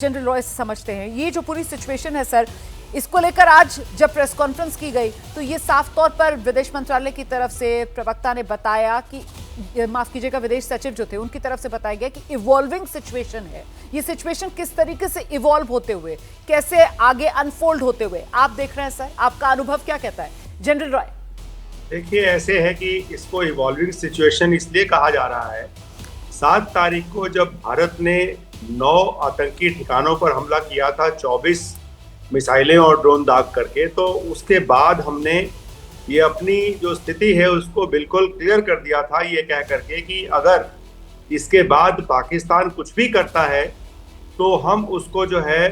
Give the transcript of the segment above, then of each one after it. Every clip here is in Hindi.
जनरल रॉय से समझते हैं ये जो पूरी सिचुएशन है सर, इसको लेकर आज जब प्रेस कॉन्फ्रेंस की गई तो ये साफ तौर पर विदेश मंत्रालय की तरफ से प्रवक्ता ने बताया कि माफ कीजिएगा, विदेश सचिव जो थे उनकी तरफ से बताया गया कि इवॉल्विंग सिचुएशन है। ये सिचुएशन किस तरीके से इवॉल्व होते हुए, कैसे आगे अनफोल्ड होते हुए आप देख रहे हैं सर, आपका अनुभव क्या कहता है जनरल रॉय? देखिए, ऐसे है कि इसको इवॉल्विंग सिचुएशन इसलिए कहा जा रहा है, 7 तारीख को जब भारत ने 9 आतंकी ठिकानों पर हमला किया था 24 मिसाइलें और ड्रोन दाग करके, तो उसके बाद हमने ये अपनी जो स्थिति है उसको बिल्कुल क्लियर कर दिया था, ये कह करके कि अगर इसके बाद पाकिस्तान कुछ भी करता है तो हम उसको जो है,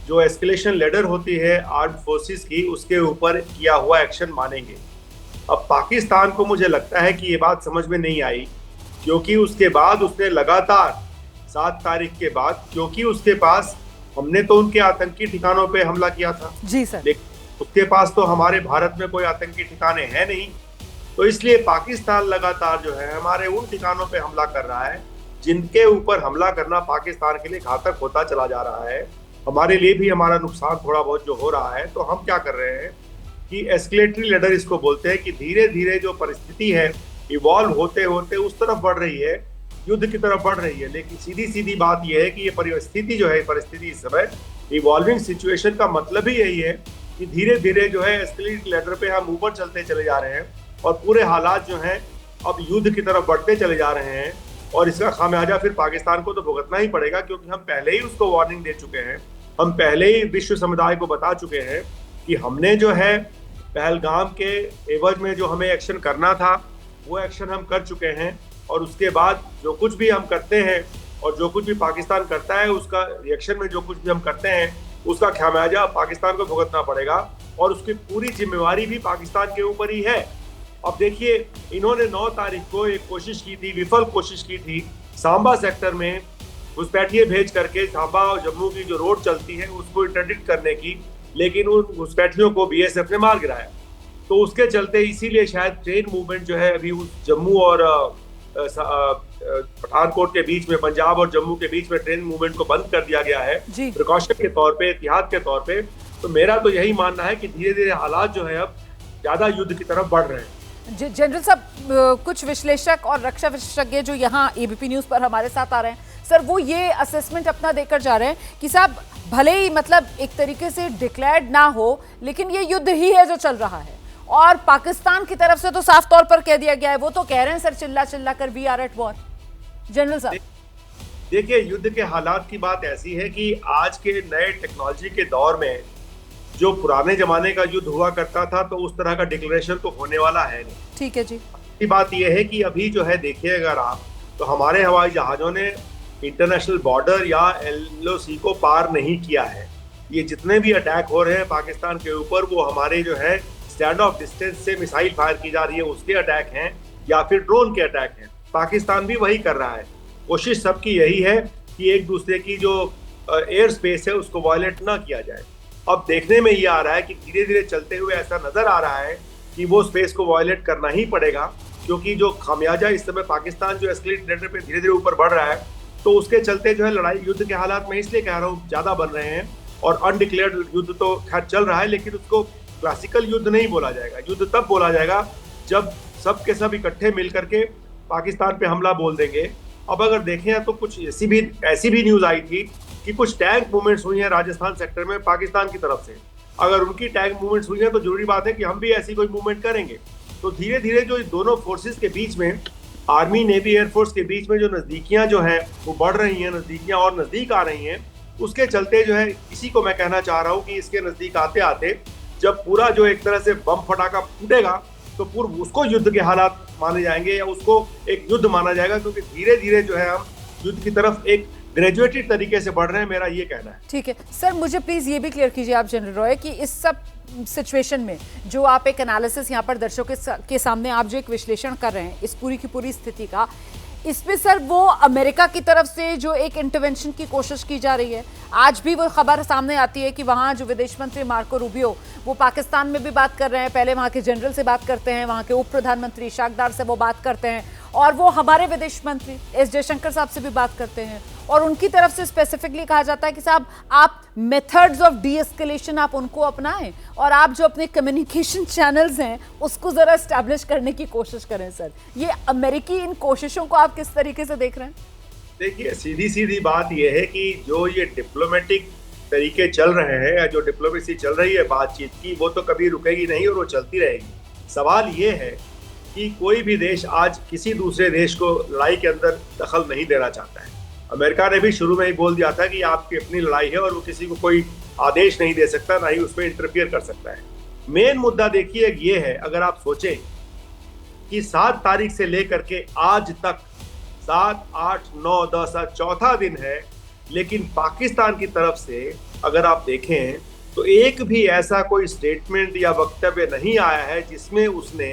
जो एस्केलेशन लेडर होती है आर्म्ड फोर्सेस की, उसके ऊपर किया हुआ एक्शन मानेंगे। अब पाकिस्तान को मुझे लगता है कि ये बात समझ में नहीं आई, क्योंकि उसके बाद उसने लगातार 7 तारीख के बाद, क्योंकि उसके पास, हमने तो उनके आतंकी ठिकानों पे हमला किया था जी सर, लेकिन उसके पास तो हमारे भारत में कोई आतंकी ठिकाने हैं नहीं, तो इसलिए पाकिस्तान लगातार जो है हमारे उन ठिकानों पे हमला कर रहा है जिनके ऊपर हमला करना पाकिस्तान के लिए घातक होता चला जा रहा है। हमारे लिए भी हमारा नुकसान थोड़ा बहुत जो हो रहा है, तो हम क्या कर रहे हैं कि एस्केलेटरी लेडर इसको बोलते हैं कि धीरे धीरे जो परिस्थिति है इवॉल्व होते होते उस तरफ बढ़ रही है, युद्ध की तरफ बढ़ रही है। लेकिन सीधी सीधी बात यह है कि ये परिस्थिति जो है, परिस्थिति इस समय इवॉल्विंग सिचुएशन का मतलब ही यही है कि धीरे धीरे जो है एस्केलेटरी लेडर पे हम ऊपर चलते चले जा रहे हैं और पूरे हालात जो हैं अब युद्ध की तरफ बढ़ते चले जा रहे हैं, और इसका खामियाजा फिर पाकिस्तान को तो भुगतना ही पड़ेगा, क्योंकि हम पहले ही उसको वार्निंग दे चुके हैं, हम पहले ही विश्व समुदाय को बता चुके हैं कि हमने जो है पहलगाम के एवज में जो हमें एक्शन करना था वो एक्शन हम कर चुके हैं, और उसके बाद जो कुछ भी हम करते हैं और जो कुछ भी पाकिस्तान करता है उसका रिएक्शन में जो कुछ भी हम करते हैं उसका खामियाजा पाकिस्तान को भुगतना पड़ेगा, और उसकी पूरी जिम्मेवारी भी पाकिस्तान के ऊपर ही है। अब देखिए, इन्होंने 9 तारीख को एक कोशिश की थी, विफल कोशिश की थी, सांबा सेक्टर में घुसपैठिए भेज करके सांबा और जम्मू की जो रोड चलती है उसको इंटरडिक्ट करने की, लेकिन उन घुसपैठियों को बीएसएफ ने मार गिराया। तो उसके चलते इसीलिए शायद ट्रेन मूवमेंट जो है अभी उस जम्मू और पठानकोट के बीच में, पंजाब और जम्मू के बीच में ट्रेन मूवमेंट को बंद कर दिया गया है प्रिकॉशन के तौर पे, एहतियात के तौर पे। तो मेरा तो यही मानना है कि धीरे धीरे हालात जो है अब ज्यादा युद्ध की तरफ बढ़ रहे हैं। जनरल साहब, कुछ विश्लेषक और रक्षा विशेषज्ञ जो यहाँ एबीपी न्यूज पर हमारे साथ आ रहे हैं सर, वो ये असेसमेंट अपना देकर जा रहे हैं कि साहब भले ही मतलब एक तरीके से डिक्लेयर्ड ना हो, लेकिन ये युद्ध ही है जो चल रहा है, और पाकिस्तान की तरफ से तो साफ तौर पर कह दिया गया है, वो तो कह रहे हैं सर चिल्ला चिल्ला कर we are at war. General साहब देखिए, युद्ध के हालात की बात ऐसी है कि आज के नए टेक्नोलॉजी के दौर में जो पुराने जमाने का युद्ध हुआ करता था तो उस तरह का डिक्लेरेशन तो होने वाला है नहीं। ठीक है जी। बात यह है कि अभी जो है देखिए, अगर आप, तो हमारे हवाई जहाजों ने इंटरनेशनल बॉर्डर या एलओसी को पार नहीं किया है। ये जितने भी अटैक हो रहे हैं पाकिस्तान के ऊपर, वो हमारे जो है स्टैंड ऑफ डिस्टेंस से मिसाइल फायर की जा रही है उसके अटैक हैं या फिर ड्रोन के अटैक हैं। पाकिस्तान भी वही कर रहा है। कोशिश सबकी यही है कि एक दूसरे की जो एयर स्पेस है उसको वायलेट ना किया जाए। अब देखने में ये आ रहा है कि धीरे धीरे चलते हुए ऐसा नजर आ रहा है कि वो स्पेस को वायलेट करना ही पड़ेगा, क्योंकि जो खामियाजा इस समय पाकिस्तान जो एस्केलेट लेडर पे धीरे धीरे ऊपर बढ़ रहा है, तो उसके चलते जो है लड़ाई युद्ध के हालात में इसलिए कह रहा हूँ ज्यादा बन रहे हैं। और अनडिक्लेयर्ड युद्ध तो खैर चल रहा है, लेकिन उसको क्लासिकल युद्ध नहीं बोला जाएगा। युद्ध तब बोला जाएगा जब सब के सब इकट्ठे मिल करके पाकिस्तान पे हमला बोल देंगे। अब अगर देखें तो कुछ ऐसी भी न्यूज आई थी कि कुछ टैंक मूवमेंट्स हुई हैं राजस्थान सेक्टर में पाकिस्तान की तरफ से। अगर उनकी टैंक मूवमेंट्स हुई हैं तो जरूरी बात है कि हम भी ऐसी कोई मूवमेंट करेंगे। तो धीरे धीरे जो दोनों फोर्सेस के बीच में, आर्मी, नेवी, एयरफोर्स के बीच में जो नजदीकियां जो हैं वो बढ़ रही हैं, नजदीकियां और नजदीक आ रही हैं। उसके चलते जो है, इसी को मैं कहना चाह रहा हूँ कि इसके नजदीक आते आते जब पूरा जो एक तरह से बम फटाका फूटेगा तो पूर्व उसको युद्ध के हालात माने जाएंगे या उसको एक युद्ध माना जाएगा, क्योंकि धीरे धीरे जो है हम युद्ध की तरफ एक ग्रेजुएटेड तरीके से बढ़ रहे हैं, मेरा ये कहना है। ठीक है सर, मुझे प्लीज ये भी क्लियर कीजिए आप जनरल रॉय कि इस सब सिचुएशन में जो आप एक एनालिसिस यहाँ पर दर्शकों के सामने आप जो एक विश्लेषण कर रहे हैं इस पूरी की पूरी स्थिति का, इसमें सर वो अमेरिका की तरफ से जो एक इंटरवेंशन की कोशिश की जा रही है, आज भी वो खबर सामने आती है कि वहाँ जो विदेश मंत्री मार्को रूबियो वो पाकिस्तान में भी बात कर रहे हैं, पहले वहाँ के जनरल से बात करते हैं, वहाँ के उप प्रधानमंत्री इशाक डार से वो बात करते हैं, और वो हमारे विदेश मंत्री एस जयशंकर साहब से भी बात करते हैं, और उनकी तरफ से स्पेसिफिकली कहा जाता है कि साहब आप मेथड्स ऑफ डी एस्केलेशन आप उनको अपनाएं और आप जो अपने कम्युनिकेशन चैनल्स हैं उसको जरा एस्टैब्लिश करने की कोशिश करें। सर, ये अमेरिकी इन कोशिशों को आप किस तरीके से देख रहे हैं? देखिए, सीधी सीधी बात यह है कि जो ये डिप्लोमेटिक तरीके चल रहे हैं या जो डिप्लोमेसी चल रही है बातचीत की, वो तो कभी रुकेगी नहीं और वो चलती रहेगी। सवाल ये है कि कोई भी देश आज किसी दूसरे देश को लड़ाई के अंदर दखल नहीं देना चाहता है। अमेरिका ने भी शुरू में ही बोल दिया था कि आपकी अपनी लड़ाई है और वो किसी को कोई आदेश नहीं दे सकता, ना ही उसमें इंटरफियर कर सकता है। मेन मुद्दा देखिए ये है, अगर आप सोचें कि 7 तारीख से लेकर के आज तक 7, 8, 9, 10 आज चौथा दिन है, लेकिन पाकिस्तान की तरफ से अगर आप देखें तो एक भी ऐसा कोई स्टेटमेंट या वक्तव्य नहीं आया है जिसमें उसने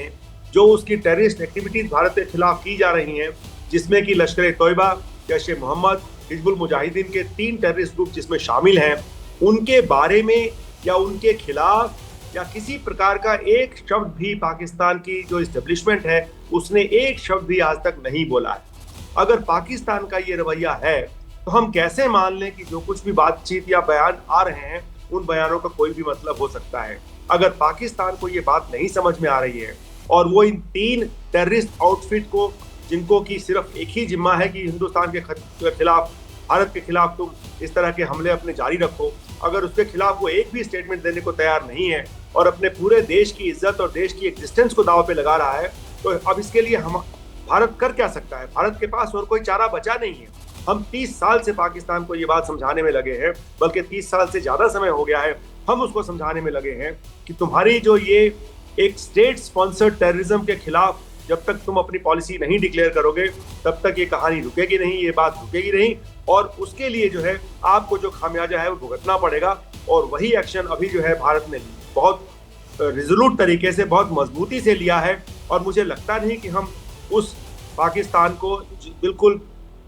जो उसकी टेररिस्ट एक्टिविटीज भारत के खिलाफ की जा रही हैं, जिसमें कि लश्कर-ए-तोयबा, जैश-ए-मोहम्मद, हिजबुल मुजाहिदीन के 3 टेररिस्ट ग्रुप जिसमें शामिल हैं, उनके बारे में या उनके खिलाफ या किसी प्रकार का एक शब्द भी पाकिस्तान की जो इस्टेब्लिशमेंट है उसने एक शब्द भी आज तक नहीं बोला है। अगर पाकिस्तान का ये रवैया है तो हम कैसे मान लें कि जो कुछ भी बातचीत या बयान आ रहे हैं उन बयानों का कोई भी मतलब हो सकता है। अगर पाकिस्तान को ये बात नहीं समझ में आ रही है और वो इन 3 टेररिस्ट आउटफिट को, जिनको की सिर्फ एक ही जिम्मा है कि हिंदुस्तान के खिलाफ, भारत के खिलाफ तुम इस तरह के हमले अपने जारी रखो, अगर उसके खिलाफ वो एक भी स्टेटमेंट देने को तैयार नहीं है और अपने पूरे देश की इज्जत और देश की एग्जिस्टेंस को दांव पे लगा रहा है, तो अब इसके लिए हम भारत कर क्या सकता है? भारत के पास और कोई चारा बचा नहीं है। हम 30 साल से पाकिस्तान को ये बात समझाने में लगे हैं, बल्कि 30 साल से ज्यादा समय हो गया है हम उसको समझाने में लगे हैं कि तुम्हारी जो ये एक स्टेट स्पॉन्सर्ड टेररिज्म के खिलाफ जब तक तुम अपनी पॉलिसी नहीं डिक्लेयर करोगे तब तक ये कहानी रुकेगी नहीं, ये बात रुकेगी नहीं, और उसके लिए जो है आपको जो खामियाजा है वो भुगतना पड़ेगा। और वही एक्शन अभी जो है भारत ने बहुत रिजोल्यूट तरीके से, बहुत मजबूती से लिया है, और मुझे लगता नहीं कि हम उस पाकिस्तान को बिल्कुल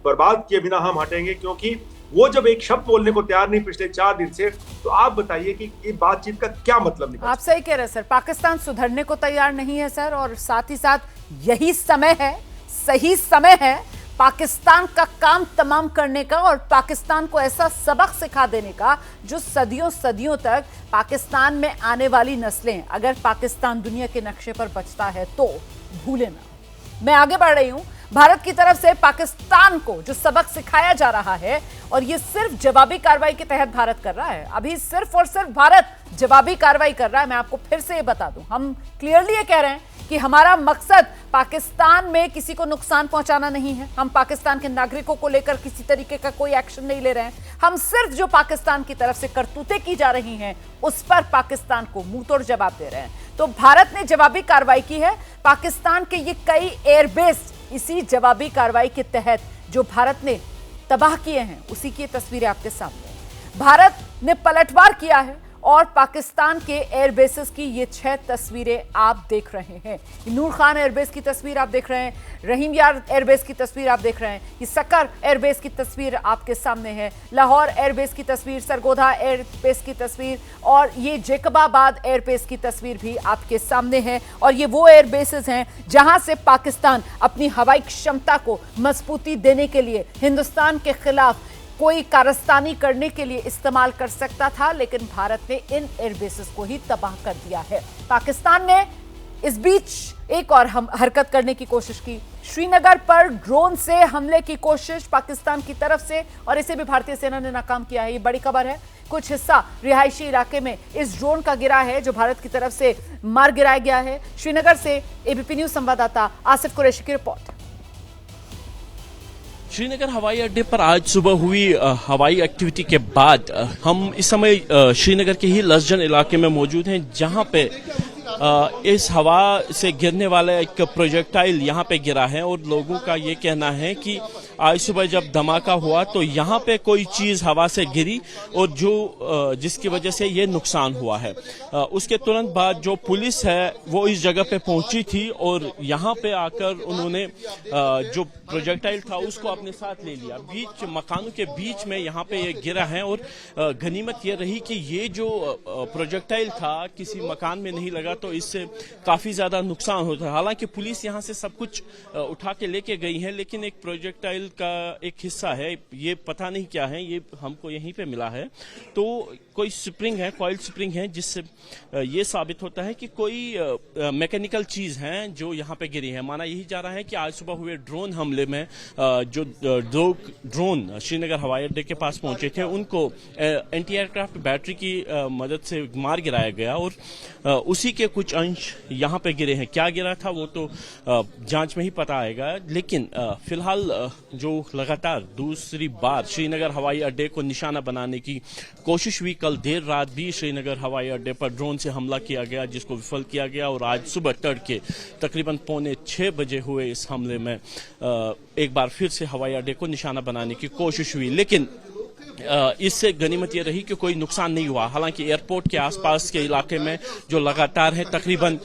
बर्बाद किए बिना हम हटेंगे, क्योंकि वो जब एक शब्द बोलने को तैयार नहीं पिछले 4 दिन से, तो आप बताइए कि ये बातचीत का क्या मतलब निकला? आप सही कह रहे हैं सर, पाकिस्तान सुधरने को तैयार नहीं है सर, और साथ ही साथ यही समय है, सही समय है पाकिस्तान का काम तमाम करने का और पाकिस्तान को ऐसा सबक सिखा देने का जो सदियों सदियों तक पाकिस्तान में आने वाली नस्लें, अगर पाकिस्तान दुनिया के नक्शे पर बचता है तो भूले ना। मैं आगे बढ़ रही हूं। भारत की तरफ से पाकिस्तान को जो सबक सिखाया जा रहा है, और ये सिर्फ जवाबी कार्रवाई के तहत भारत कर रहा है, अभी सिर्फ और सिर्फ भारत जवाबी कार्रवाई कर रहा है। मैं आपको फिर से ये बता दूं, हम क्लियरली ये कह रहे हैं कि हमारा मकसद पाकिस्तान में किसी को नुकसान पहुंचाना नहीं है। हम पाकिस्तान के नागरिकों को लेकर किसी तरीके का कोई एक्शन नहीं ले रहे हैं। हम सिर्फ जो पाकिस्तान की तरफ से करतूतें की जा रही हैं उस पर पाकिस्तान को मुंहतोड़ जवाब दे रहे हैं। तो भारत ने जवाबी कार्रवाई की है। पाकिस्तान के ये कई एयरबेस इसी जवाबी कार्रवाई के तहत जो भारत ने तबाह किए हैं उसी की तस्वीरें आपके सामने हैं। भारत ने पलटवार किया है और पाकिस्तान के एयरबेसेस की ये 6 तस्वीरें आप देख रहे हैं। नूर खान एयरबेस की तस्वीर आप देख रहे हैं, रहीम यार एयरबेस की तस्वीर आप देख रहे हैं, ये सक्कर एयरबेस की तस्वीर आपके सामने है, लाहौर एयरबेस की तस्वीर, सरगोधा एयरबेस की तस्वीर, और ये जेकबाबाद एयरबेस की तस्वीर भी आपके सामने है। और ये वो एयरबेसेस हैं जहां से पाकिस्तान अपनी हवाई क्षमता को मजबूती देने के लिए हिंदुस्तान के खिलाफ कोई कारस्तानी करने के लिए इस्तेमाल कर सकता था, लेकिन भारत ने इन एयरबेसेस को ही तबाह कर दिया है। पाकिस्तान ने इस बीच एक और हरकत करने की कोशिश की। श्रीनगर पर ड्रोन से हमले की कोशिश पाकिस्तान की तरफ से, और इसे भी भारतीय सेना ने नाकाम किया है। ये बड़ी खबर है। कुछ हिस्सा रिहायशी इलाके में इस ड्रोन का गिरा है जो भारत की तरफ से मार गिराया गया है। श्रीनगर से एबीपी न्यूज संवाददाता आसिफ कुरैशी की रिपोर्ट। श्रीनगर हवाई अड्डे पर आज सुबह हुई हवाई एक्टिविटी के बाद हम इस समय श्रीनगर के ही लसजन इलाके में मौजूद हैं, जहां पे इस हवा से गिरने वाला एक प्रोजेक्टाइल यहाँ पे गिरा है, और लोगों का ये कहना है कि आज सुबह जब धमाका हुआ तो यहाँ पे कोई चीज हवा से गिरी और जो जिसकी वजह से ये नुकसान हुआ है। उसके तुरंत बाद जो पुलिस है वो इस जगह पे पहुंची थी और यहाँ पे आकर उन्होंने जो प्रोजेक्टाइल था उसको अपने साथ ले लिया। बीच मकानों के बीच में यहाँ पे ये गिरा है, और गनीमत ये रही कि ये जो प्रोजेक्टाइल था किसी मकान में नहीं लगा, तो इससे काफी ज्यादा नुकसान होता है। हालांकि पुलिस यहाँ से सब कुछ उठा के लेके गई है, लेकिन एक प्रोजेक्टाइल का एक हिस्सा है, ये पता नहीं क्या है, ये हमको यहीं पे मिला है। तो कोई स्प्रिंग है, कॉइल स्प्रिंग है, जिससे ये साबित होता है कि कोई मैकेनिकल चीज है जो यहाँ पे गिरी है। माना यही जा रहा है कि आज सुबह हुए ड्रोन हमले में जो दो ड्रोन श्रीनगर हवाई अड्डे के पास पहुंचे थे, उनको एंटी एयरक्राफ्ट बैटरी की मदद से मार गिराया गया और उसी के कुछ अंश यहाँ पे गिरे हैं। क्या गिरा था वो तो जांच में ही पता आएगा, लेकिन फिलहाल जो लगातार दूसरी बार श्रीनगर हवाई अड्डे को निशाना बनाने की कोशिश हुई। कल देर रात भी श्रीनगर हवाई अड्डे पर ड्रोन से हमला किया गया, जिसको विफल किया गया, और आज सुबह तड़के तकरीबन 5:45 बजे हुए इस हमले में एक बार फिर से हवाई अड्डे को निशाना बनाने की कोशिश हुई। लेकिन इससे गनीमत ये रही कि कोई नुकसान नहीं हुआ। हालांकि एयरपोर्ट के आसपास के इलाके में जो लगातार है तकरीबन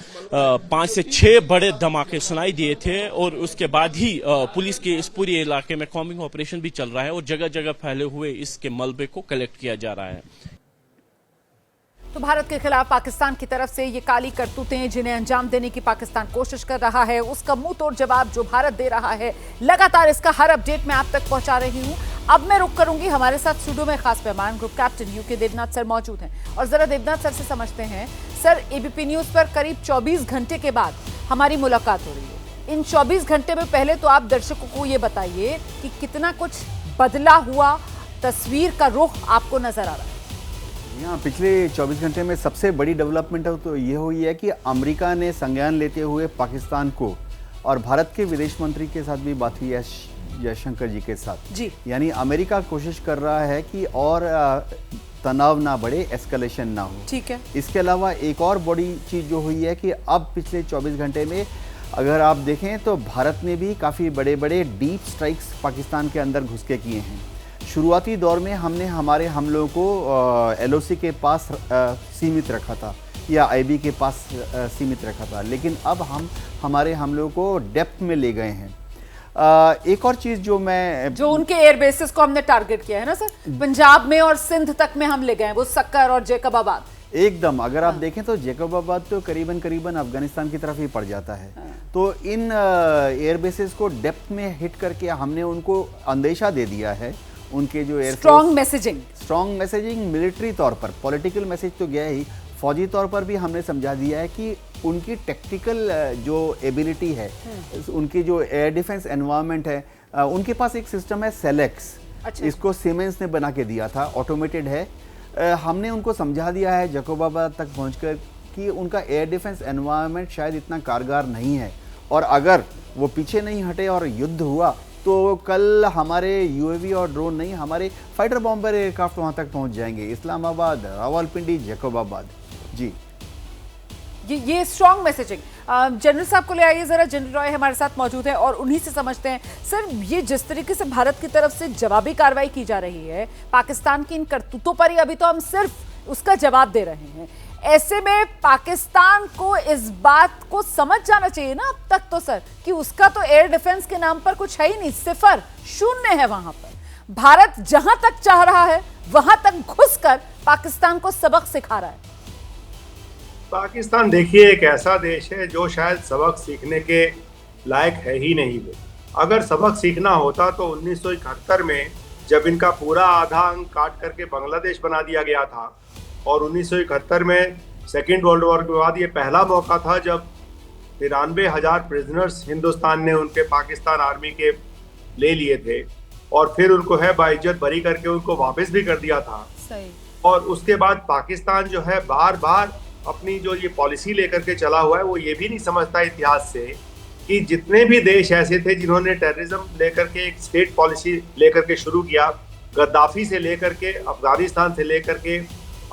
5 से 6 बड़े धमाके सुनाई दिए थे, और उसके बाद ही पुलिस के इस पूरे इलाके में कॉम्बिंग ऑपरेशन भी चल रहा है और जगह जगह फैले हुए इसके मलबे को कलेक्ट किया जा रहा है। तो भारत के खिलाफ पाकिस्तान की तरफ से ये काली करतूतें जिन्हें अंजाम देने की पाकिस्तान कोशिश कर रहा है, उसका मुंह तोड़ जवाब जो भारत दे रहा है, लगातार इसका हर अपडेट मैं आप तक पहुंचा रही हूं। अब मैं रुक करूंगी, हमारे साथ स्टूडियो में खास मेहमान group captain UK Devnath sir मौजूद हैं, और जरा देवनाथ सर से समझते हैं। सर, एबीपी न्यूज पर करीब 24 घंटे के बाद हमारी मुलाकात हो रही है। इन 24 घंटे में पहले तो आप दर्शकों को ये बताइए कि कितना कुछ बदला हुआ, तस्वीर का रुख आपको नजर आ रहा है। यहाँ पिछले 24 घंटे में सबसे बड़ी डेवलपमेंट तो ये हुई है कि अमेरिका ने संज्ञान लेते हुए पाकिस्तान को, और भारत के विदेश मंत्री के साथ भी बात हुई है, जयशंकर जी के साथ जी, यानी अमेरिका कोशिश कर रहा है कि और तनाव ना बढ़े, एस्केलेशन ना हो। ठीक है। इसके अलावा एक और बड़ी चीज़ जो हुई है कि अब पिछले 24 घंटे में अगर आप देखें तो भारत ने भी काफ़ी बड़े बड़े डीप स्ट्राइक्स पाकिस्तान के अंदर घुस के किए हैं। शुरुआती दौर में हमने हमारे हमलों को LOC के पास सीमित रखा था या IB के पास सीमित रखा था, लेकिन अब हम हमारे हमलों को डेप्थ में ले गए हैं। एक और चीज़ जो उनके एयर बेसिस को हमने टारगेट किया है ना सर, पंजाब में और सिंध तक में हम ले गए हैं, वो सक्कर और जैकबाबाद। एकदम, अगर आप देखें तो जैकबाबाद तो करीबन अफगानिस्तान की तरफ ही पड़ जाता है। तो इन एयर बेसिस को डेप्थ में हिट करके हमने उनको अंदेशा दे दिया है। उनके जो स्ट्रॉन्ग मैसेजिंग मिलिट्री तौर पर, पॉलिटिकल मैसेज तो गया ही, फौजी तौर पर भी हमने समझा दिया है कि उनकी टेक्टिकल जो एबिलिटी है, उनकी जो एयर डिफेंस एनवायरनमेंट है, उनके पास एक सिस्टम है सेलेक्स। अच्छा। इसको सीमेंस ने बना के दिया था, ऑटोमेटेड है। हमने उनको समझा दिया है जैकबाबाद तक पहुंचकर कि उनका एयर डिफेंस एनवायरनमेंट शायद इतना कारगर नहीं है, और अगर वो पीछे नहीं हटे और युद्ध हुआ तो कल हमारे UAV और ड्रोन नहीं, हमारे फाइटर बॉम्बर एयरक्राफ्ट वहां तक पहुंच जाएंगे, इस्लामाबाद, रावलपिंडी, जैकबाबाद। जी, ये स्ट्रॉन्ग मैसेजिंग। जनरल साहब को ले आइए जरा, जनरल रॉय हमारे साथ मौजूद है और उन्हीं से समझते हैं। सर, ये जिस तरीके से भारत की तरफ से जवाबी कार्रवाई की जा रही है पाकिस्तान की इन करतूतों पर ही, अभी तो हम सिर्फ उसका जवाब दे रहे हैं। ऐसे में पाकिस्तान को इस बात को समझ जाना चाहिए ना अब तक तो सर, कि उसका तो एयर डिफेंस के नाम पर कुछ है ही नहीं, सिफर, शून्य है वहां पर। भारत जहां तक चाह रहा है वहां तक घुसकर पाकिस्तान को सबक सिखा रहा है। पाकिस्तान देखिए एक ऐसा देश है जो शायद सबक सीखने के लायक है ही नहीं। वो अगर सबक सीखना होता तो 1971 में जब इनका पूरा आधा अंग काट करके बांग्लादेश बना दिया गया था, और 1971 में सेकेंड वर्ल्ड वॉर के बाद ये पहला मौका था जब 93,000 प्रिजनर्स हिंदुस्तान ने उनके पाकिस्तान आर्मी के ले लिए थे, और फिर उनको है बाइज्जत बरी करके उनको वापस भी कर दिया था। सही। और उसके बाद पाकिस्तान जो है बार बार अपनी जो ये पॉलिसी लेकर के चला हुआ है, वो ये भी नहीं समझता इतिहास से कि जितने भी देश ऐसे थे जिन्होंने टेररिज्म लेकर के एक स्टेट पॉलिसी लेकर के शुरू किया, गद्दाफी से लेकर के, अफगानिस्तान से लेकर के,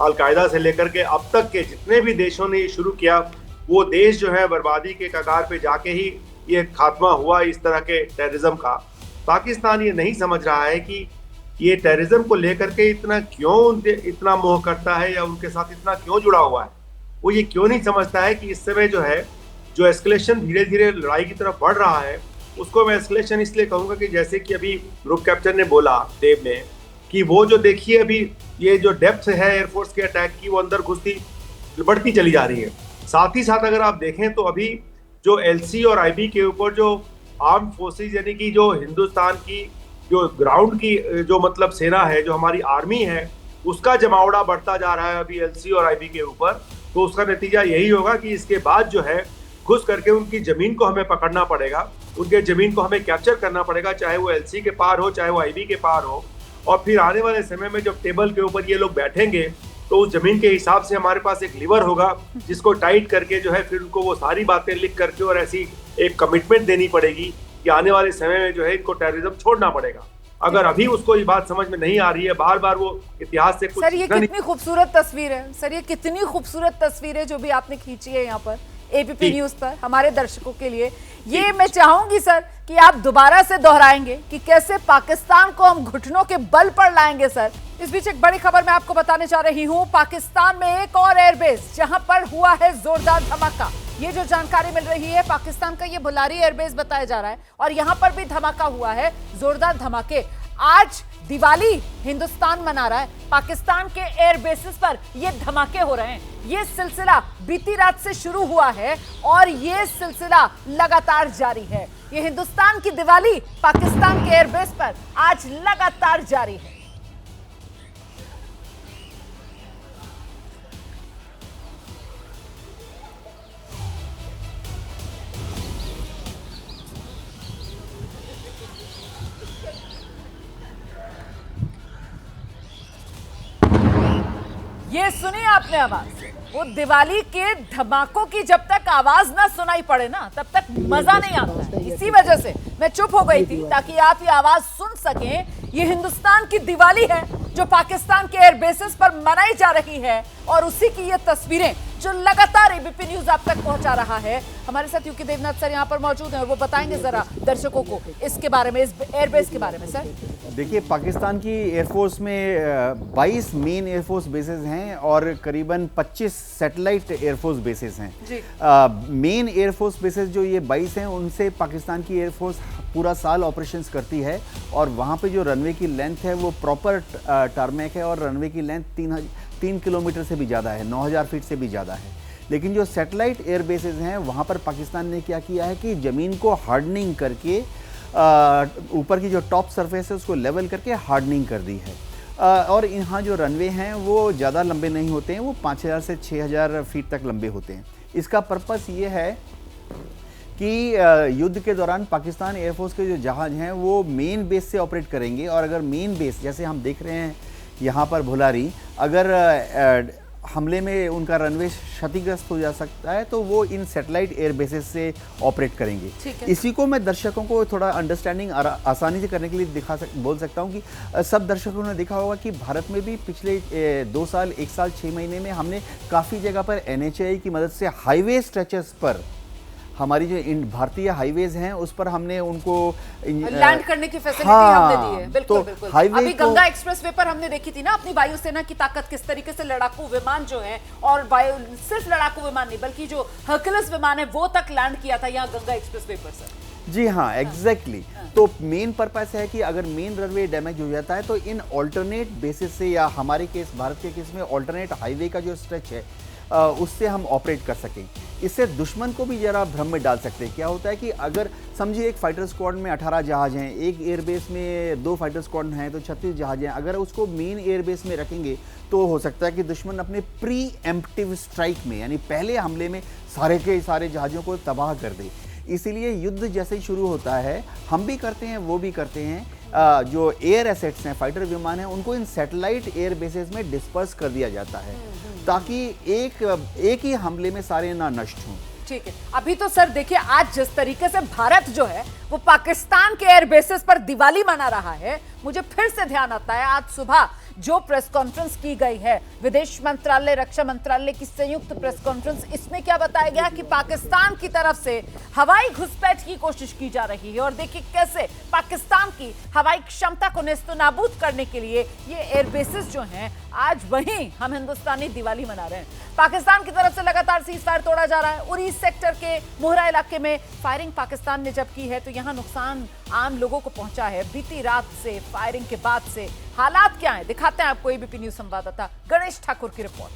अलकायदा से लेकर के अब तक के जितने भी देशों ने ये शुरू किया, वो देश जो है बर्बादी के कगार पे जाके ही ये खात्मा हुआ इस तरह के टेररिज्म का। पाकिस्तान ये नहीं समझ रहा है कि ये टेररिज्म को लेकर के इतना मोह करता है या उनके साथ इतना क्यों जुड़ा हुआ है। वो ये क्यों नहीं समझता है कि इस समय जो है जो एस्केलेशन धीरे धीरे लड़ाई की तरफ बढ़ रहा है, उसको मैं एस्केलेशन इसलिए कहूँगा कि जैसे कि अभी ग्रुप कैप्टन ने बोला, देव ने, कि वो जो देखिए अभी ये जो डेप्थ है एयरफोर्स के अटैक की, वो अंदर घुसती बढ़ती चली जा रही है। साथ ही साथ अगर आप देखें तो अभी जो LC और IB के ऊपर जो आर्म्ड फोर्सेज यानी कि जो हिंदुस्तान की जो ग्राउंड की जो मतलब सेना है, जो हमारी आर्मी है, उसका जमावड़ा बढ़ता जा रहा है अभी एलसी और आईबी के ऊपर, तो उसका नतीजा यही होगा कि इसके बाद जो है घुस करके उनकी जमीन को हमें पकड़ना पड़ेगा, उनके जमीन को हमें कैप्चर करना पड़ेगा, चाहे वो एलसी के पार हो, चाहे वो आईबी के पार हो। और फिर आने वाले समय में जब टेबल के ऊपर ये लोग बैठेंगे तो उस जमीन के हिसाब से हमारे पास एक लीवर होगा जिसको टाइट करके जो है फिर उनको वो सारी बातें लिख करके और ऐसी एक कमिटमेंट देनी पड़ेगी कि आने वाले समय में जो है इनको टेररिज्म छोड़ना पड़ेगा। अगर अभी उसको ये बात समझ में नहीं आ रही है, बार बार वो इतिहास से कुछ सर ये कितनी खूबसूरत तस्वीर है, सर ये कितनी खूबसूरत तस्वीर है जो भी आपने खींची है यहाँ पर एबीपी न्यूज पर हमारे दर्शकों के लिए। ये मैं चाहूंगी सर कि आप दोबारा से दोहराएंगे कि कैसे पाकिस्तान को हम घुटनों के बल पर लाएंगे सर। इस बीच एक बड़ी खबर मैं आपको बताने जा रही हूं, पाकिस्तान में एक और एयरबेस जहां पर हुआ है जोरदार धमाका। ये जो जानकारी मिल रही है, पाकिस्तान का ये बुलारी एयरबेस बताया जा रहा है और यहां पर भी धमाका हुआ है, जोरदार धमाके। आज दिवाली हिंदुस्तान मना रहा है, पाकिस्तान के एयरबेसेस पर ये धमाके हो रहे हैं। ये सिलसिला बीती रात से शुरू हुआ है और ये सिलसिला लगातार जारी है। ये हिंदुस्तान की दिवाली पाकिस्तान के एयरबेस पर आज लगातार जारी है। ये सुनी आपने आवाज, वो दिवाली के धमाकों की जब तक आवाज ना सुनाई पड़े ना तब तक मजा नहीं आता है। इसी वजह से मैं चुप हो गई थी ताकि आप ये आवाज सुन सकें। ये हिंदुस्तान की दिवाली है जो पाकिस्तान के एयरबेसेस पर मनाई जा रही है और उसी की ये तस्वीरें जो लगातार एबीपी न्यूज आप तक पहुंचा रहा है। हमारे साथ यूके देवनाथ सर यहाँ पर मौजूद हैं और वो बताएंगे जरा दर्शकों को इसके बारे में, इस एयरबेस के बारे में। सर देखिए, पाकिस्तान की एयरफोर्स में 22 मेन एयरफोर्स बेसेस हैं और करीबन 25 सैटेलाइट एयरफोर्स बेसेस हैं। मेन एयरफोर्स बेसेस जो ये 22 हैं उनसे पाकिस्तान की एयरफोर्स पूरा साल ऑपरेशंस करती है और वहाँ पे जो रनवे की लेंथ है वो प्रॉपर टारमेक है और रनवे की लेंथ 3 किलोमीटर से भी ज़्यादा है, 9000 फीट से भी ज़्यादा है। लेकिन जो सैटेलाइट एयर बेसेस हैं वहाँ पर पाकिस्तान ने क्या किया है कि ज़मीन को हार्डनिंग करके ऊपर की जो टॉप सरफेस है उसको लेवल करके हार्डनिंग कर दी है। और यहाँ जो रनवे हैं वो ज़्यादा लंबे नहीं होते हैं, वो 5000 से 6000 फीट तक लंबे होते हैं। इसका पर्पस ये है कि युद्ध के दौरान पाकिस्तान एयरफोर्स के जो जहाज हैं वो मेन बेस से ऑपरेट करेंगे और अगर मेन बेस जैसे हम देख रहे हैं यहाँ पर भुलारी, अगर हमले में उनका रनवे क्षतिग्रस्त हो जा सकता है तो वो इन सैटेलाइट एयर बेसेस से ऑपरेट करेंगे। इसी को मैं दर्शकों को थोड़ा अंडरस्टैंडिंग आसानी से करने के लिए बोल सकता हूँ कि सब दर्शकों ने देखा होगा कि भारत में भी पिछले 2 साल 1 साल 6 महीने में हमने काफ़ी जगह पर NHAI की मदद से हाईवे स्ट्रेचेस पर हमारी जो भारतीय हाईवेज हैं उस पर हमने उनको लैंड करने की फैसिलिटी हमने दी है। बिल्कुल तो बिल्कुल। हाईवे अभी गंगा एक्सप्रेसवे पर हमने देखी थी ना अपनी वायुसेना की ताकत किस तरीके से, लड़ाकू विमान जो है और सिर्फ लड़ाकू विमान नहीं बल्कि जो हर्कुलस विमान है वो तक लैंड किया था यहाँ गंगा एक्सप्रेसवे पर सर। जी हाँ, एग्जैक्टली। तो मेन पर्पस है कि अगर मेन रनवे डैमेज हो जाता है तो इन ऑल्टरनेट बेसिस से या हमारे केस भारत के केस में ऑल्टरनेट हाईवे का जो स्ट्रेच है उससे हम ऑपरेट कर सकें। इससे दुश्मन को भी जरा भ्रम में डाल सकते हैं। क्या होता है कि अगर समझिए एक फाइटर स्क्वाड में 18 जहाज हैं, एक एयरबेस में 2 फाइटर स्क्वाड हैं तो 36 जहाज हैं। अगर उसको मेन एयरबेस में रखेंगे तो हो सकता है कि दुश्मन अपने प्री एम्प्टिव स्ट्राइक में यानी पहले हमले में सारे के सारे जहाज़ों को तबाह कर दे। इसीलिए युद्ध जैसे ही शुरू होता है हम भी करते हैं, वो भी करते हैं, जो एयर एसेट्स हैं, फाइटर विमान हैं, उनको इन सैटेलाइट एयर बेसेस में डिस्पर्स कर दिया जाता है ताकि एक ही हमले में सारे ना नष्ट हों। ठीक है, अभी तो सर देखिए आज जिस तरीके से भारत जो है वो पाकिस्तान के एयर बेसेस पर दिवाली मना रहा है, मुझे फिर से ध्यान आता है आज सुबह जो प्रेस कॉन्फ्रेंस की गई है, विदेश मंत्रालय रक्षा मंत्रालय की संयुक्त प्रेस कॉन्फ्रेंस, इसमें क्या बताया गया कि पाकिस्तान की तरफ से हवाई घुसपैठ की कोशिश की जा रही है और देखिए कैसे पाकिस्तान की हवाई क्षमता को नेस्तनाबूद करने के लिए ये एयरबेसेस जो हैं आज वहीं हम हिंदुस्तानी दिवाली मना रहे हैं। पाकिस्तान की तरफ से लगातार सीज फायर तोड़ा जा रहा है। उरी सेक्टर के मोहरा इलाके में फायरिंग पाकिस्तान ने जब की है तो यहाँ नुकसान आम लोगों को पहुंचा है। बीती रात से फायरिंग के बाद से हालात क्या है दिखाते हैं आपको एबीपी न्यूज संवाददाता गणेश ठाकुर की रिपोर्ट।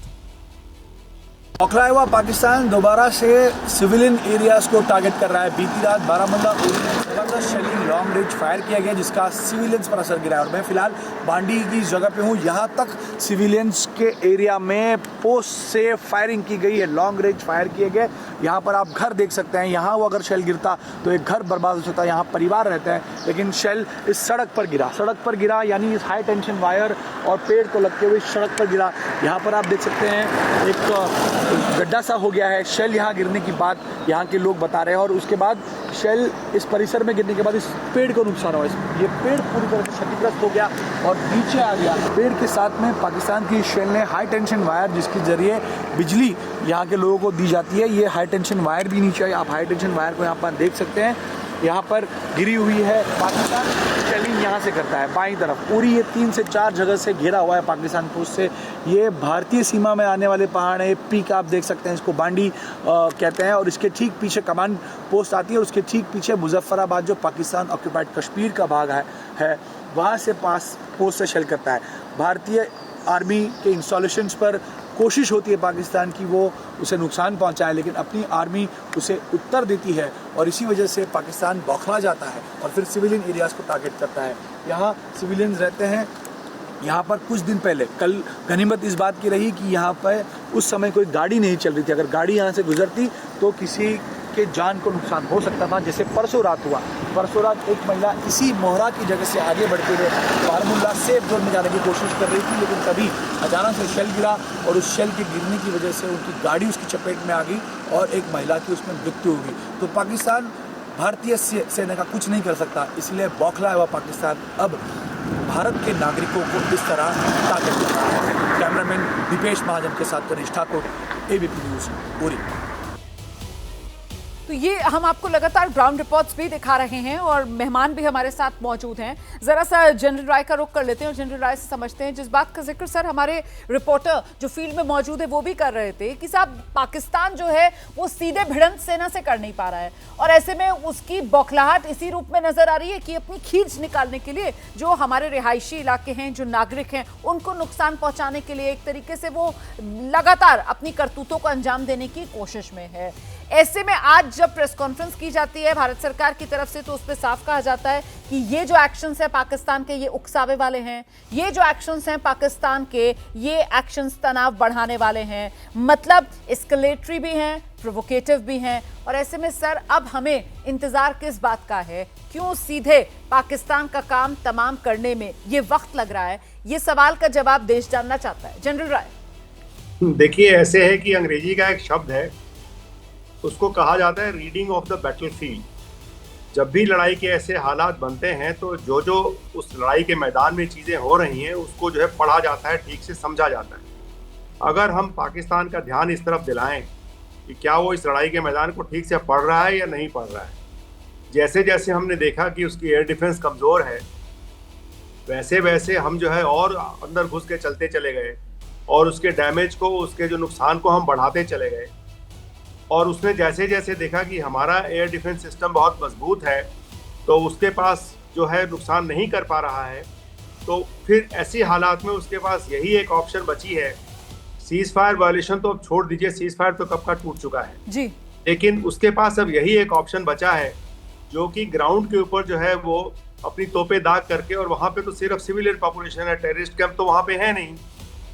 बौखलाया हुआ पाकिस्तान दोबारा से सिविलियन एरियाज को टारगेट कर रहा है। बीती रात बारामूला उरी में जबरदस्त शेलिंग लॉन्ग रेंज फायर किया गया जिसका सिविलियंस पर असर गिरा है। और मैं फिलहाल बांडी की जगह पे हूँ, यहाँ तक सिविलियंस के एरिया में पोस्ट से फायरिंग की गई है, लॉन्ग रेंज फायर किए गए। यहाँ पर आप घर देख सकते हैं, यहाँ वो अगर शेल गिरता तो एक घर बर्बाद हो सकता है, यहाँ परिवार रहते हैं, लेकिन शेल इस सड़क पर गिरा यानी इस हाई टेंशन वायर और पेड़ को लगते हुए सड़क पर गिरा। यहाँ पर आप देख सकते हैं एक गड्ढा सा हो गया है। शेल यहाँ गिरने की बात यहाँ के लोग बता रहे हैं और उसके बाद शेल इस परिसर में गिरने के बाद इस पेड़ को नुकसान हुआ। ये पेड़ पूरी तरह से क्षतिग्रस्त हो गया और नीचे आ गया। पेड़ के साथ में पाकिस्तान की शेल ने हाई टेंशन वायर जिसके जरिए बिजली यहाँ के लोगों को दी जाती है, ये हाई टेंशन वायर भी नीचे आई। आप हाई टेंशन वायर को यहाँ पर देख सकते हैं, यहाँ पर गिरी हुई है। पाकिस्तान शेलिंग यहाँ से करता है बाईं तरफ, पूरी ये 3 से 4 जगह से घिरा हुआ है पाकिस्तान पोस्ट से। ये भारतीय सीमा में आने वाले पहाड़ है, पीक आप देख सकते हैं, इसको बांडी कहते हैं। और इसके ठीक पीछे कमांड पोस्ट आती है, उसके ठीक पीछे मुजफ्फराबाद जो पाकिस्तान ऑक्यूपाइड कश्मीर का भाग है वहाँ से पास पोस्ट से शेल करता है। भारतीय आर्मी के इंस्टॉलेशंस पर कोशिश होती है पाकिस्तान की वो उसे नुकसान पहुंचाए, लेकिन अपनी आर्मी उसे उत्तर देती है और इसी वजह से पाकिस्तान बौखला जाता है और फिर सिविलियन एरियाज को टारगेट करता है। यहाँ सिविलियंस रहते हैं। यहाँ पर कुछ दिन पहले कल गनीमत इस बात की रही कि यहाँ पर उस समय कोई गाड़ी नहीं चल रही थी। अगर गाड़ी यहाँ से गुजरती तो किसी के जान को नुकसान हो सकता था, जैसे परसों रात हुआ। परसों रात एक महिला इसी मोहरा की जगह से आगे बढ़ते हुए बारामूला सेफ जोन में जाने की कोशिश कर रही थी, लेकिन तभी अचानक से शेल गिरा और उस शेल के गिरने की वजह से उनकी गाड़ी उसकी चपेट में आ गई और एक महिला की उसमें मृत्यु हो गई। तो पाकिस्तान भारतीय सेना का कुछ नहीं कर सकता, इसलिए बौखलाया हुआ पाकिस्तान अब भारत के नागरिकों को इस तरह टारगेट कर रहा है। कैमरामैन दीपेश महाजन के साथ गणेश ठाकुर, एबीपी न्यूज़ उरी। तो ये हम आपको लगातार ग्राउंड रिपोर्ट्स भी दिखा रहे हैं और मेहमान भी हमारे साथ मौजूद हैं। जरा सा जनरल राय का रुख कर लेते हैं और जनरल राय से समझते हैं जिस बात का जिक्र सर हमारे रिपोर्टर जो फील्ड में मौजूद है वो भी कर रहे थे कि साहब पाकिस्तान जो है वो सीधे भिड़ंत सेना से कर नहीं पा रहा है और ऐसे में उसकी बौखलाहट इसी रूप में नजर आ रही है कि अपनी खींच निकालने के लिए जो हमारे रिहायशी इलाके हैं, जो नागरिक हैं, उनको नुकसान पहुंचाने के लिए एक तरीके से वो लगातार अपनी करतूतों को अंजाम देने की कोशिश में है। ऐसे में आज जब प्रेस कॉन्फ्रेंस की जाती है भारत सरकार की तरफ से तो उस पर साफ कहा जाता है कि ये जो एक्शंस है पाकिस्तान के ये उकसावे वाले हैं, ये जो एक्शंस हैं पाकिस्तान के ये एक्शंस तनाव बढ़ाने वाले हैं, मतलब एस्केलेटरी भी हैं, प्रोवोकेटिव भी हैं। और ऐसे में सर अब हमें इंतजार किस बात का है, क्यों सीधे पाकिस्तान का काम तमाम करने में ये वक्त लग रहा है, ये सवाल का जवाब देश जानना चाहता है। जनरल राय देखिए, ऐसे है कि अंग्रेजी का एक शब्द है, उसको कहा जाता है रीडिंग ऑफ द बैटलफील्ड। जब भी लड़ाई के ऐसे हालात बनते हैं तो जो जो उस लड़ाई के मैदान में चीज़ें हो रही हैं उसको जो है पढ़ा जाता है, ठीक से समझा जाता है। अगर हम पाकिस्तान का ध्यान इस तरफ दिलाएं कि क्या वो इस लड़ाई के मैदान को ठीक से पढ़ रहा है या नहीं पढ़ रहा है, जैसे जैसे हमने देखा कि उसकी एयर डिफेंस कमज़ोर है वैसे वैसे हम जो है और अंदर घुस के चलते चले गए और उसके डैमेज को, उसके जो नुकसान को हम बढ़ाते चले गए। और उसने जैसे जैसे देखा कि हमारा एयर डिफेंस सिस्टम बहुत मजबूत है तो उसके पास जो है नुकसान नहीं कर पा रहा है, तो फिर ऐसी हालात में उसके पास यही एक ऑप्शन बची है। सीज फायर वायलेशन तो अब छोड़ दीजिए, सीज फायर तो कब का टूट चुका है जी, लेकिन उसके पास अब यही एक ऑप्शन बचा है जो कि ग्राउंड के ऊपर जो है वो अपनी तोपे दाग करके, और वहाँ पे तो सिर्फ सिविलियन पॉपुलेशन है, टेररिस्ट कैंप तो वहाँ पे है नहीं,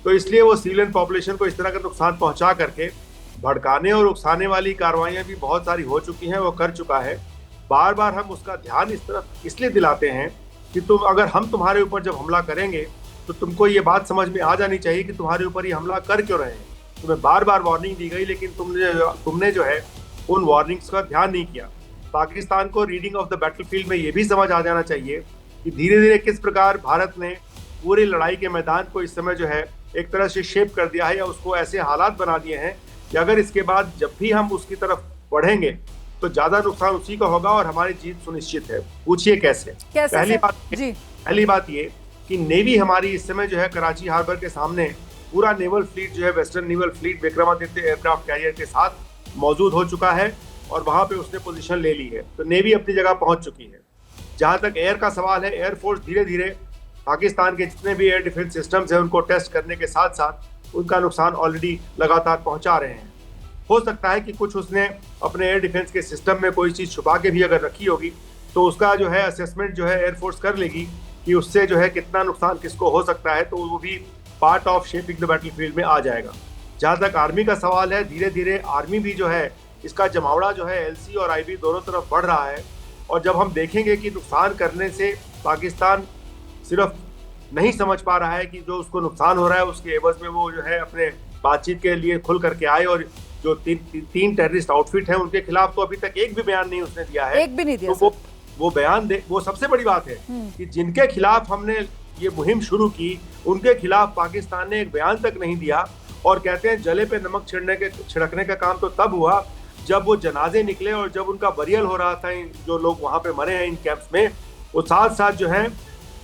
तो इसलिए वो सिविलियन पॉपुलेशन को इस तरह का नुकसान पहुँचा करके भड़काने और उकसाने वाली कार्रवाइयाँ भी बहुत सारी हो चुकी हैं, वो कर चुका है। बार बार हम उसका ध्यान इस तरफ इसलिए दिलाते हैं कि अगर हम तुम्हारे ऊपर जब हमला करेंगे तो तुमको ये बात समझ में आ जानी चाहिए कि तुम्हारे ऊपर ये हमला कर क्यों रहे हैं। तुम्हें बार बार वार्निंग दी गई लेकिन तुमने जो है उन वार्निंग्स का ध्यान नहीं किया। पाकिस्तान को रीडिंग ऑफ द बैटलफील्ड में ये भी समझ आ जाना चाहिए कि धीरे धीरे किस प्रकार भारत ने पूरी लड़ाई के मैदान को इस समय जो है एक तरह से शेप कर दिया है या उसको ऐसे हालात बना दिए हैं कि अगर इसके बाद जब भी हम उसकी तरफ बढ़ेंगे तो ज्यादा नुकसान उसी का होगा और हमारी जीत सुनिश्चित है। पूछिए कैसे? पहली बात ये कि नेवी हमारी इस समय जो है कराची हार्बर के सामने पूरा नेवल फ्लीट जो है western naval fleet Vikramaditya aircraft carrier के साथ मौजूद हो चुका है और वहां पे उसने पोजीशन ले ली है, तो नेवी अपनी जगह पहुंच चुकी है। जहां तक एयर का सवाल है, एयरफोर्स धीरे धीरे पाकिस्तान के जितने भी एयर डिफेंस सिस्टम्स हैं उनको टेस्ट करने के साथ साथ उनका नुकसान ऑलरेडी लगातार पहुंचा रहे हैं। हो सकता है कि कुछ उसने अपने एयर डिफेंस के सिस्टम में कोई चीज छुपा के भी अगर रखी होगी, तो उसका जो है असेसमेंट जो है एयरफोर्स कर लेगी कि उससे जो है कितना नुकसान किसको हो सकता है, तो वो भी part of shaping the battlefield में आ जाएगा। जहाँ तक आर्मी का सवाल है, धीरे धीरे आर्मी भी जो है इसका जमावड़ा जो है LC और IB दोनों तरफ बढ़ रहा है। और जब हम देखेंगे कि नुकसान करने से पाकिस्तान सिर्फ नहीं समझ पा रहा है कि जो उसको नुकसान हो रहा है उसके एवज में वो जो है अपने बातचीत के लिए खुल करके आए, और जो तीन टेररिस्ट आउटफिट हैं उनके खिलाफ तो अभी तक एक भी बयान नहीं उसने दिया है। एक भी नहीं दिया। तो वो बयान दे, वो सबसे बड़ी बात है कि जिनके खिलाफ हमने ये मुहिम शुरू की उनके खिलाफ पाकिस्तान ने एक बयान तक नहीं दिया। और कहते हैं जले पे नमक छिड़कने का काम तो तब हुआ जब वो जनाजे निकले और जब उनका बरियल हो रहा था। जो लोग वहां पे मरे हैं इन कैंप्स में, वो साथ साथ जो है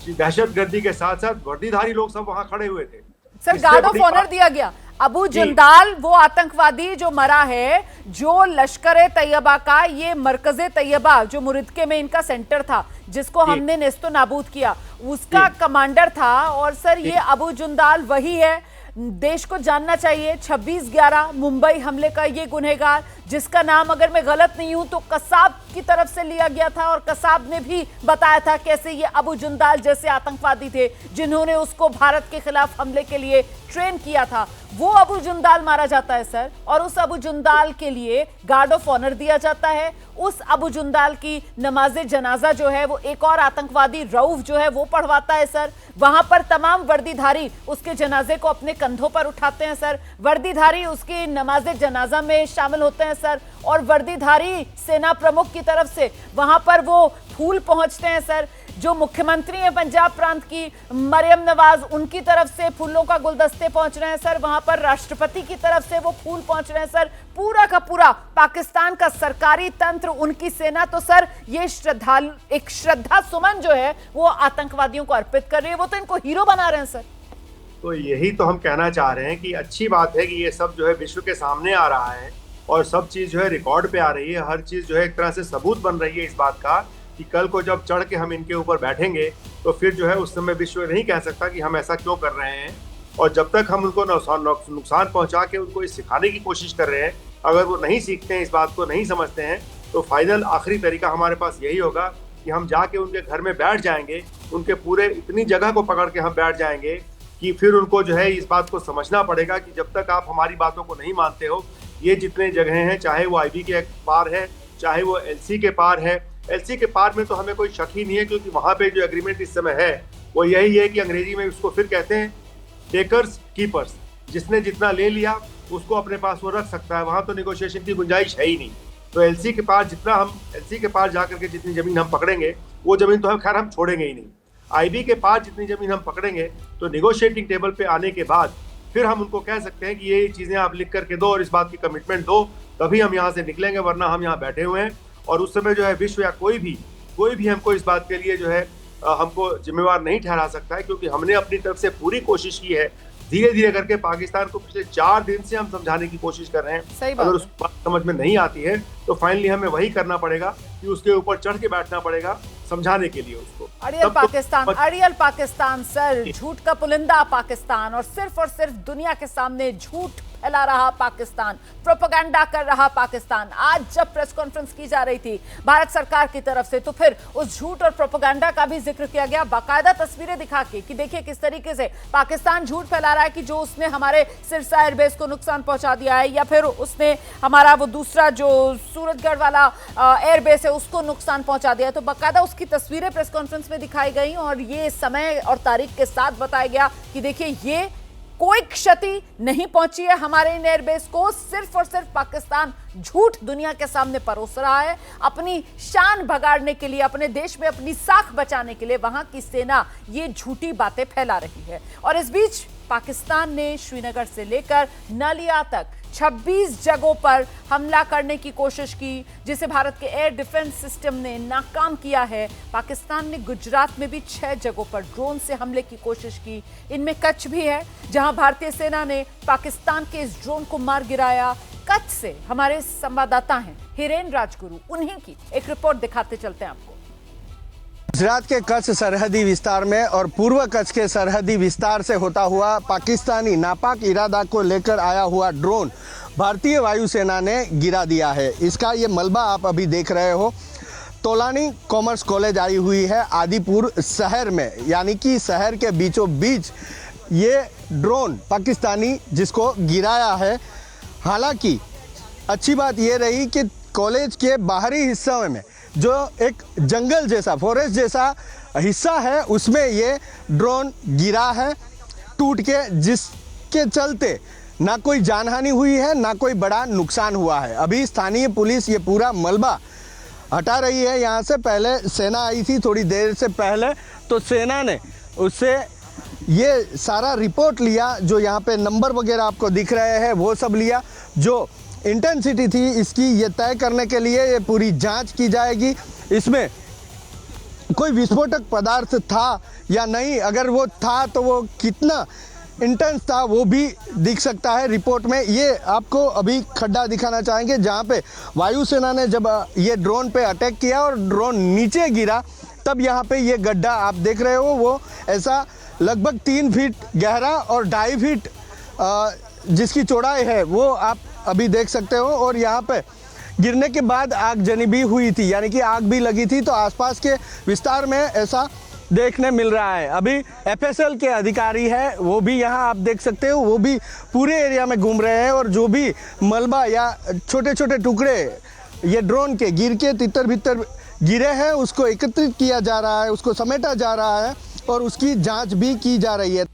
दहशतगर्दी के साथ साथ वर्दीधारी लोग सब वहां खड़े हुए थे। सर गार्ड ऑफ ऑनर दिया गया। अबू जुंदाल वो आतंकवादी जो मरा है, जो लश्कर तैयबा का ये मरकजे तैयबा जो मुरिदके में इनका सेंटर था जिसको हमने नेस्तो नाबूद किया, उसका कमांडर था। और सर ये अबू जुंदाल वही है, देश को जानना चाहिए 26/11 मुंबई हमले का ये गुनहगार, जिसका नाम अगर मैं गलत नहीं हूं तो कसाब की तरफ से लिया गया था। और कसाब ने भी बताया था कैसे ये अबू जुंदाल जैसे आतंकवादी थे जिन्होंने उसको भारत के खिलाफ हमले के लिए ट्रेन किया था। वो अबू जुंदाल मारा जाता है सर, और उस अबू जुंदाल के लिए गार्ड ऑफ ऑनर दिया जाता है। उस अबू जुंदाल की नमाज जनाजा जो है वो एक और आतंकवादी रऊफ जो है वो पढ़वाता है सर। वहां पर तमाम वर्दीधारी उसके जनाजे को अपने कंधों पर उठाते हैं सर, वर्दीधारी उसकी नमाज जनाजा में शामिल होते हैं सर, और वर्दीधारी सेना प्रमुख की तरफ से वहां पर वो फूल पहुंचते हैं सर। जो मुख्यमंत्री है पंजाब प्रांत की मरियम नवाज, उनकी तरफ से फूलों का गुलदस्ते पहुंच रहे हैं सर। वहां पर राष्ट्रपति की तरफ से वो फूल पहुंच रहे हैं सर। पूरा का पूरा पाकिस्तान का सरकारी तंत्र, उनकी सेना तो सर ये एक श्रद्धा सुमन जो है वो आतंकवादियों को अर्पित कर रही है। वो तो इनको हीरो बना रहे हैं सर। तो यही तो हम कहना चाह रहे हैं कि अच्छी बात है कि ये सब जो है विश्व के सामने आ रहा है और सब चीज जो है रिकॉर्ड पे आ रही है। हर चीज जो है एक तरह से सबूत बन रही है इस बात का कि कल को जब चढ़ के हम इनके ऊपर बैठेंगे तो फिर जो है उस समय विश्व नहीं कह सकता कि हम ऐसा क्यों कर रहे हैं। और जब तक हम उनको नुकसान पहुंचा के उनको ये सिखाने की कोशिश कर रहे हैं, अगर वो नहीं सीखते हैं, इस बात को नहीं समझते हैं, तो फाइनल आखिरी तरीका हमारे पास यही होगा कि हम जाके उनके घर में बैठ जाएंगे, उनके पूरे इतनी जगह को पकड़ के हम बैठ जाएंगे कि फिर उनको जो है इस बात को समझना पड़ेगा कि जब तक आप हमारी बातों को नहीं मानते हो, ये जितने जगह हैं, चाहे वो IB के पार है, चाहे वो LC के पार है। LC के पार में तो हमें कोई शक ही नहीं है, क्योंकि वहां पे जो एग्रीमेंट इस समय है वो यही है कि अंग्रेजी में उसको फिर कहते हैं टेकर्स कीपर्स, जिसने जितना ले लिया उसको अपने पास वो रख सकता है। वहां तो निगोशिएशन की गुंजाइश है ही नहीं। तो LC के पार LC के पार जाकर के जितनी जमीन हम पकड़ेंगे वो जमीन तो खैर हम छोड़ेंगे ही नहीं। IB के पार जितनी जमीन हम पकड़ेंगे तो निगोशिएटिंग टेबल पे आने के बाद फिर हम उनको कह सकते हैं कि ये चीजें आप लिख करके दो और इस बात की कमिटमेंट दो, तभी हम यहाँ से निकलेंगे, वरना हम यहाँ बैठे हुए हैं। और उस समय जो है विश्व या कोई भी हमको इस बात के लिए जो है हमको जिम्मेवार नहीं ठहरा सकता है, क्योंकि हमने अपनी तरफ से पूरी कोशिश की है। धीरे धीरे करके पाकिस्तान को पिछले 4 दिन से हम समझाने की कोशिश कर रहे हैं। अगर उस बात समझ में नहीं आती है तो फाइनली हमें वही करना पड़ेगा कि उसके ऊपर चढ़ के बैठना पड़ेगा समझाने के लिए उसको। अड़ियल पाकिस्तान सर, झूठ का पुलिंदा पाकिस्तान, और सिर्फ दुनिया के सामने झूठ फैला रहा पाकिस्तान, प्रोपेगेंडा कर रहा पाकिस्तान। आज जब प्रेस कॉन्फ्रेंस की जा रही थी भारत सरकार की तरफ से, तो फिर उस झूठ और प्रोपेगेंडा का भी जिक्र किया गया, बाकायदा तस्वीरें दिखा के कि देखिए किस तरीके से पाकिस्तान झूठ फैला रहा है कि जो उसने हमारे सिरसा एयरबेस को नुकसान पहुंचा दिया है, या फिर उसने हमारा वो दूसरा जो सूरजगढ़ वाला एयरबेस है उसको नुकसान पहुंचा दिया। तो बाकायदा उसकी तस्वीरें प्रेस कॉन्फ्रेंस में दिखाई गई और ये समय और तारीख के साथ बताया गया कि देखिए ये कोई क्षति नहीं पहुंची है हमारे इन एयरबेस को। सिर्फ और सिर्फ पाकिस्तान झूठ दुनिया के सामने परोस रहा है अपनी शान भगाड़ने के लिए, अपने देश में अपनी साख बचाने के लिए वहां की सेना ये झूठी बातें फैला रही है। और इस बीच पाकिस्तान ने श्रीनगर से लेकर नालिया तक 26 जगहों पर हमला करने की कोशिश की, जिसे भारत के एयर डिफेंस सिस्टम ने नाकाम किया है। पाकिस्तान ने गुजरात में भी 6 जगहों पर ड्रोन से हमले की कोशिश की, इनमें कच्छ भी है जहां भारतीय सेना ने पाकिस्तान के इस ड्रोन को मार गिराया। कच्छ से हमारे संवाददाता हैं हिरेन राजगुरु, उन्हीं की एक रिपोर्ट दिखाते चलते हैं आपको। गुजरात के कच्छ सरहदी विस्तार में और पूर्व कच्छ के सरहदी विस्तार से होता हुआ पाकिस्तानी नापाक इरादा को लेकर आया हुआ ड्रोन भारतीय वायुसेना ने गिरा दिया है। इसका ये मलबा आप अभी देख रहे हो। तोलानी कॉमर्स कॉलेज आई हुई है आदिपुर शहर में, यानी कि शहर के बीचों बीच ये ड्रोन पाकिस्तानी जिसको गिराया है। हालांकि अच्छी बात ये रही कि कॉलेज के बाहरी हिस्से में जो एक जंगल जैसा, फॉरेस्ट जैसा हिस्सा है, उसमें ये ड्रोन गिरा है टूट के, जिसके चलते ना कोई जानहानि हुई है ना कोई बड़ा नुकसान हुआ है। अभी स्थानीय पुलिस ये पूरा मलबा हटा रही है यहाँ से। पहले सेना आई थी थोड़ी देर से पहले, तो सेना ने उससे ये सारा रिपोर्ट लिया, जो यहाँ पे नंबर वगैरह आपको दिख रहे हैं वो सब लिया। जो इंटेंसिटी थी इसकी ये तय करने के लिए ये पूरी जांच की जाएगी। इसमें कोई विस्फोटक पदार्थ था या नहीं, अगर वो था तो वो कितना इंटेंस था वो भी दिख सकता है रिपोर्ट में। ये आपको अभी खड्डा दिखाना चाहेंगे जहाँ पे वायुसेना ने जब ये ड्रोन पे अटैक किया और ड्रोन नीचे गिरा, तब यहाँ पे ये गड्ढा आप देख रहे हो वो ऐसा लगभग 3 फीट गहरा और 2.5 फीट जिसकी चौड़ाई है वो आप अभी देख सकते हो। और यहाँ पे गिरने के बाद आगजनी भी हुई थी, यानी कि आग भी लगी थी, तो आसपास के विस्तार में ऐसा देखने मिल रहा है। अभी एफएसएल के अधिकारी है वो भी यहाँ आप देख सकते हो, वो भी पूरे एरिया में घूम रहे हैं और जो भी मलबा या छोटे छोटे टुकड़े ये ड्रोन के गिर के तितर बितर गिरे हैं उसको एकत्रित किया जा रहा है, उसको समेटा जा रहा है और उसकी जांच भी की जा रही है।